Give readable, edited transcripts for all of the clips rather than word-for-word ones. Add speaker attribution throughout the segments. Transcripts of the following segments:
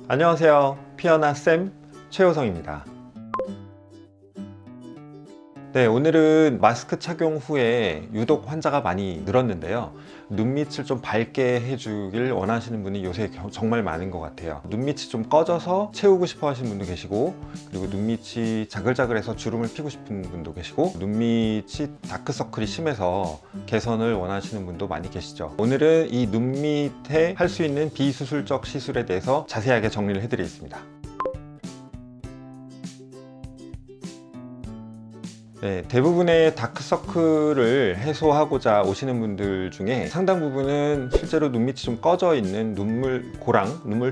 Speaker 1: 안녕하세요. 피어나쌤 최호성입니다. 네, 오늘은 마스크 착용 후에 유독 환자가 많이 늘었는데요. 눈밑을 좀 밝게 해주길 원하시는 분이 요새 정말 많은 것 같아요. 눈밑이 좀 꺼져서 채우고 싶어 하시는 분도 계시고, 그리고 눈밑이 자글자글해서 주름을 피고 싶은 분도 계시고, 눈밑이 다크서클이 심해서 개선을 원하시는 분도 많이 계시죠. 오늘은 이 눈밑에 할 수 있는 비수술적 시술에 대해서 자세하게 정리를 해드리겠습니다. 네, 대부분의 다크서클을 해소하고자 오시는 분들 중에 상당 부분은 실제로 눈밑이 좀 꺼져 있는 눈물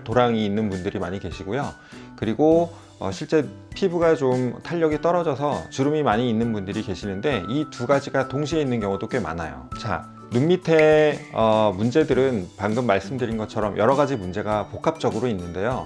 Speaker 1: 도랑이 있는 분들이 많이 계시고요. 그리고 실제 피부가 좀 탄력이 떨어져서 주름이 많이 있는 분들이 계시는데, 이 두 가지가 동시에 있는 경우도 꽤 많아요. 자, 눈 밑에 문제들은 방금 말씀드린 것처럼 여러 가지 문제가 복합적으로 있는데요.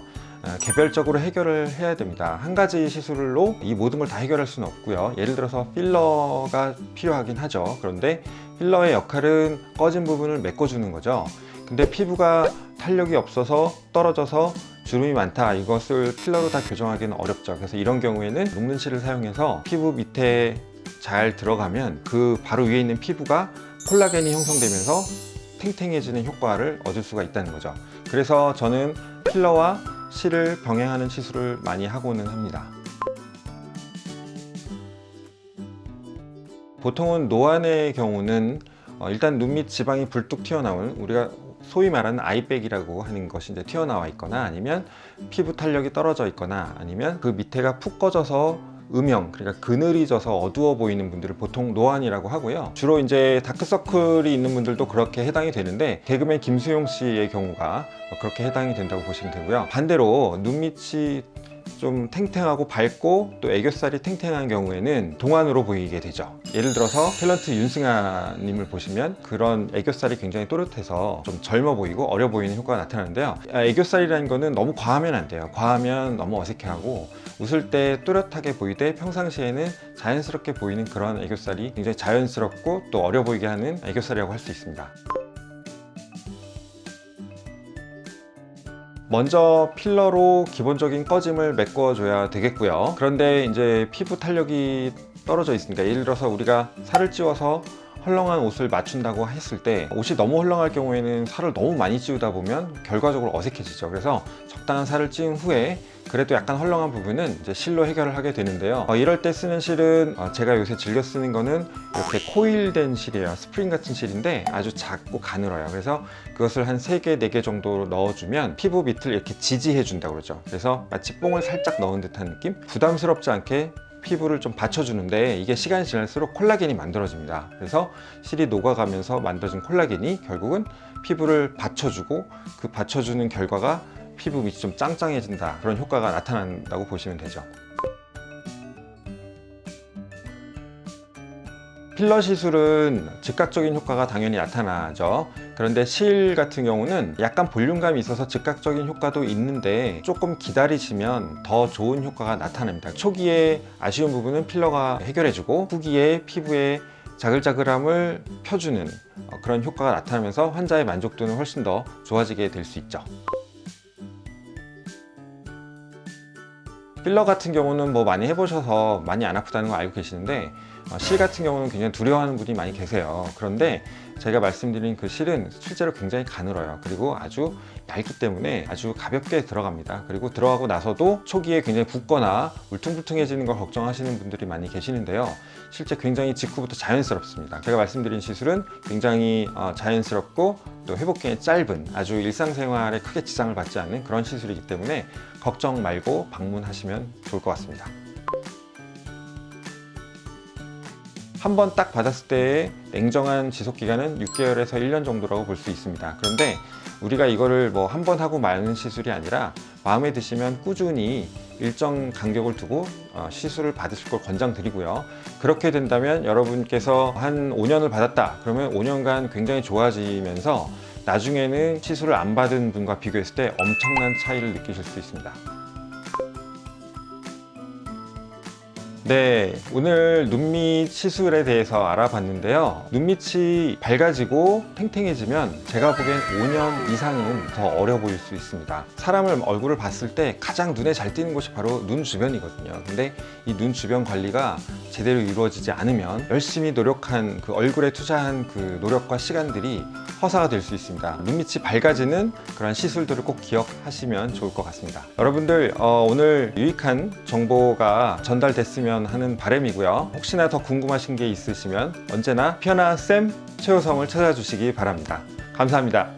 Speaker 1: 개별적으로 해결을 해야 됩니다. 한 가지 시술로 이 모든 걸 다 해결할 수는 없고요. 예를 들어서 필러가 필요하긴 하죠. 그런데 필러의 역할은 꺼진 부분을 메꿔주는 거죠. 근데 피부가 탄력이 없어서 떨어져서 주름이 많다, 이것을 필러로 다 교정하기는 어렵죠. 그래서 이런 경우에는 녹는실을 사용해서 피부 밑에 잘 들어가면 그 바로 위에 있는 피부가 콜라겐이 형성되면서 탱탱해지는 효과를 얻을 수가 있다는 거죠. 그래서 저는 필러와 실을 병행하는 시술을 많이 하고는 합니다. 보통은 노안의 경우는 일단 눈밑 지방이 불뚝 튀어나오는, 우리가 소위 말하는 아이백이라고 하는 것이 이제 튀어나와 있거나, 아니면 피부 탄력이 떨어져 있거나, 아니면 그 밑에가 푹 꺼져서 음영, 그러니까 그늘이 져서 어두워 보이는 분들을 보통 노안이라고 하고요. 주로 이제 다크서클이 있는 분들도 그렇게 해당이 되는데, 개그맨 김수용 씨의 경우가 그렇게 해당이 된다고 보시면 되고요. 반대로 눈밑이 좀 탱탱하고 밝고 또 애교살이 탱탱한 경우에는 동안으로 보이게 되죠. 예를 들어서 탤런트 윤승아 님을 보시면 그런 애교살이 굉장히 또렷해서 좀 젊어 보이고 어려 보이는 효과가 나타나는데요. 애교살이라는 거는 너무 과하면 안 돼요. 과하면 너무 어색해하고, 웃을 때 또렷하게 보이되 평상시에는 자연스럽게 보이는 그런 애교살이 굉장히 자연스럽고 또 어려 보이게 하는 애교살이라고 할 수 있습니다. 먼저 필러로 기본적인 꺼짐을 메꿔줘야 되겠고요. 그런데 이제 피부 탄력이 떨어져 있으니까, 예를 들어서 우리가 살을 찌워서 헐렁한 옷을 맞춘다고 했을 때, 옷이 너무 헐렁할 경우에는 살을 너무 많이 찌우다 보면 결과적으로 어색해지죠. 그래서 적당한 살을 찌운 후에 그래도 약간 헐렁한 부분은 이제 실로 해결을 하게 되는데요. 이럴 때 쓰는 실은 제가 요새 즐겨 쓰는 거는 이렇게 코일된 실이에요. 스프링 같은 실인데 아주 작고 가늘어요. 그래서 그것을 한 3개, 4개 정도 넣어주면 피부 밑을 이렇게 지지해 준다고 그러죠. 그래서 마치 뽕을 살짝 넣은 듯한 느낌? 부담스럽지 않게 피부를 좀 받쳐주는데, 이게 시간이 지날수록 콜라겐이 만들어집니다. 그래서 실이 녹아가면서 만들어진 콜라겐이 결국은 피부를 받쳐주고, 그 받쳐주는 결과가 피부 밑이 좀 짱짱해진다, 그런 효과가 나타난다고 보시면 되죠. 필러 시술은 즉각적인 효과가 당연히 나타나죠. 그런데 실 같은 경우는 약간 볼륨감이 있어서 즉각적인 효과도 있는데, 조금 기다리시면 더 좋은 효과가 나타납니다. 초기에 아쉬운 부분은 필러가 해결해주고, 후기에 피부의 자글자글함을 펴주는 그런 효과가 나타나면서 환자의 만족도는 훨씬 더 좋아지게 될 수 있죠. 필러 같은 경우는 뭐 많이 해보셔서 많이 안 아프다는 거 알고 계시는데, 실 같은 경우는 굉장히 두려워하는 분이 많이 계세요. 그런데 제가 말씀드린 그 실은 실제로 굉장히 가늘어요. 그리고 아주 얇기 때문에 아주 가볍게 들어갑니다. 그리고 들어가고 나서도 초기에 굉장히 붓거나 울퉁불퉁해지는 걸 걱정하시는 분들이 많이 계시는데요. 실제 굉장히 직후부터 자연스럽습니다. 제가 말씀드린 시술은 굉장히 자연스럽고 또 회복기간이 짧은, 아주 일상생활에 크게 지장을 받지 않는 그런 시술이기 때문에 걱정 말고 방문하시면 좋을 것 같습니다. 한번 딱 받았을 때의 냉정한 지속기간은 6개월에서 1년 정도라고 볼 수 있습니다. 그런데 우리가 이거를 뭐 한 번 하고 마는 시술이 아니라, 마음에 드시면 꾸준히 일정 간격을 두고 시술을 받으실 걸 권장드리고요. 그렇게 된다면 여러분께서 한 5년을 받았다 그러면 5년간 굉장히 좋아지면서 나중에는 시술을 안 받은 분과 비교했을 때 엄청난 차이를 느끼실 수 있습니다. 네, 오늘 눈밑 시술에 대해서 알아봤는데요. 눈밑이 밝아지고 탱탱해지면 제가 보기엔 5년 이상은 더 어려 보일 수 있습니다. 사람을 얼굴을 봤을 때 가장 눈에 잘 띄는 곳이 바로 눈 주변이거든요. 근데 이 눈 주변 관리가 제대로 이루어지지 않으면 열심히 노력한 그 얼굴에 투자한 그 노력과 시간들이 허사가 될 수 있습니다. 눈밑이 밝아지는 그런 시술들을 꼭 기억하시면 좋을 것 같습니다. 여러분들 오늘 유익한 정보가 전달됐으면 하는 바람이고요. 혹시나 더 궁금하신 게 있으시면 언제나 피어나 쌤 최호성을 찾아주시기 바랍니다. 감사합니다.